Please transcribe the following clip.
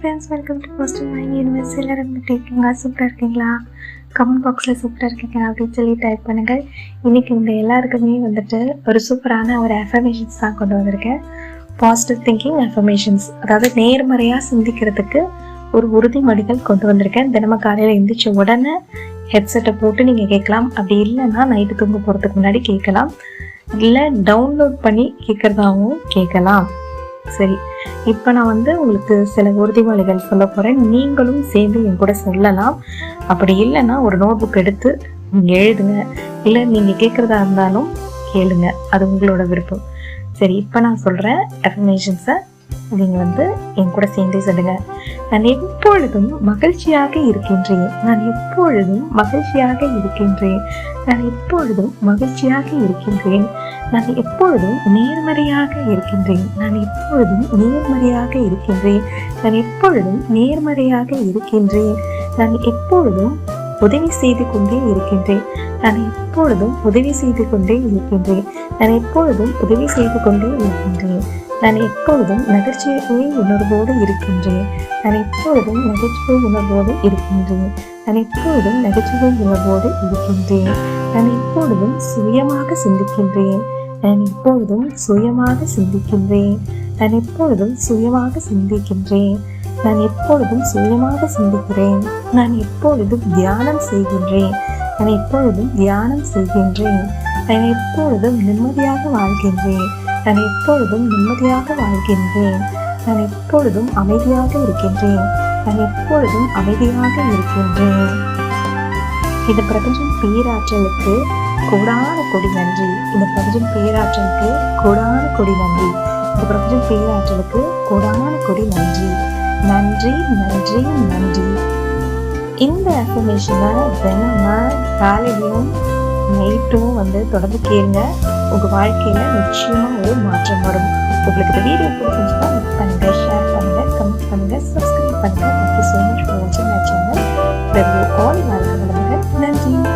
Friends, welcome to poster mind universe. எல்லாரும் எப்படி இருக்கீங்களா? சூப்பராக இருக்கீங்களா? கமெண்ட் பாக்ஸில் சூப்பராக இருக்கீங்க அப்படின்னு சொல்லி டைப் பண்ணுங்கள். இன்றைக்கி உங்கள் எல்லாருக்குமே வந்துட்டு ஒரு சூப்பரான ஒரு அஃபர்மேஷன்ஸ் தான் கொண்டு வந்திருக்கேன். பாசிட்டிவ் திங்கிங் அஃபர்மேஷன்ஸ், அதாவது நேர்மறையாக சிந்திக்கிறதுக்கு ஒரு உறுதிமொழிகள் கொண்டு வந்திருக்கேன். தினமும் காலையில் எழுந்திரிச்ச உடனே ஹெட்செட்டை போட்டு நீங்கள் கேட்கலாம். அப்படி இல்லைன்னா நைட்டு தூங்க போகிறதுக்கு முன்னாடி கேட்கலாம், இல்லை டவுன்லோட் பண்ணி கேட்குறதாகவும் கேட்கலாம். சரி, இப்போ நான் உங்களுக்கு சில உறுதிமொழிகள் சொல்ல போகிறேன். நீங்களும் சேர்ந்து என் கூட சொல்லலாம். அப்படி இல்லைன்னா ஒரு நோட் புக் எடுத்து நீங்கள் எழுதுங்க, இல்லை நீங்கள் கேட்குறதா இருந்தாலும் கேளுங்க, அது உங்களோட விருப்பம். சரி, இப்போ நான் சொல்கிறேன் அஃபர்மேஷன்ஸை நீங்கள் என் கூட சேர்ந்தே சொல்லுங்க. நான் எப்பொழுதும் மகிழ்ச்சியாக இருக்கின்றேன். நான் எப்பொழுதும் மகிழ்ச்சியாக இருக்கின்றேன். நான் எப்பொழுதும் மகிழ்ச்சியாக இருக்கின்றேன். நான் எப்பொழுதும் நேர்மறையாக இருக்கின்றேன். நான் எப்பொழுதும் நேர்மறையாக இருக்கின்றேன். நான் எப்பொழுதும் நேர்மறையாக இருக்கின்றேன். நான் எப்பொழுதும் உதவி செய்து கொண்டே இருக்கின்றேன். நான் எப்பொழுதும் உதவி செய்து கொண்டே இருக்கின்றேன். நான் எப்பொழுதும் உதவி செய்து கொண்டே இருக்கின்றேன். நான் எப்பொழுதும் நகைச்சுவை உணர்வோடு இருக்கின்றேன். நான் எப்பொழுதும் நகைச்சுவை உணர்வோடு இருக்கின்றேன். நான் எப்பொழுதும் நகைச்சுவை உணர்வோடு இருக்கின்றேன். நான் எப்பொழுதும் சுயமாக சிந்திக்கின்றேன். நான் எப்பொழுதும் சுயமாக சிந்திக்கின்றேன். நான் எப்பொழுதும் சுயமாக சிந்திக்கின்றேன். நான் எப்பொழுதும் சுயமாக சிந்திக்கிறேன். நான் எப்பொழுதும் தியானம் செய்கின்றேன். நான் எப்பொழுதும் தியானம் செய்கின்றேன். நான் எப்பொழுதும் நிம்மதியாக வாழ்கின்றேன். நான் எப்பொழுதும் நிம்மதியாக வாழ்கின்றேன். நான் எப்பொழுதும் அமைதியாக இருக்கின்றேன். நான் எப்பொழுதும் அமைதியாக இருக்கின்றேன். இந்த பிரபஞ்சம் பேராற்றலுக்கு கோடான கொடி நன்றி. இந்த பிரபஞ்சம் பேராற்றலுக்கு கோடான கொடி நன்றி. இந்த பிரபஞ்சம் பேராற்றலுக்கு கோடான கொடி நன்றி. நன்றி, நன்றி, நன்றி. இந்த அஃபர்மேஷனை தினமும் காலையிலையும் நைட்டும் தொடர்ந்து கேளுங்க. உங்கள் வாழ்க்கையில் நிச்சயமாக ஒரு மாற்றம் வரும். உங்களுக்கு இந்த வீடியோ பிடிச்சிருந்துச்சுன்னா லைக் பண்ணுங்கள், ஷேர் பண்ணுங்கள், கமெண்ட் பண்ணுங்கள், சப்ஸ்கிரைப் பண்ணுங்கள். தேங்க்யூ ஸோ மச் ஃபார் வாட்சிங் மை சேனல். ஆல் வாழ்க்கை வளமுடன். நன்றி.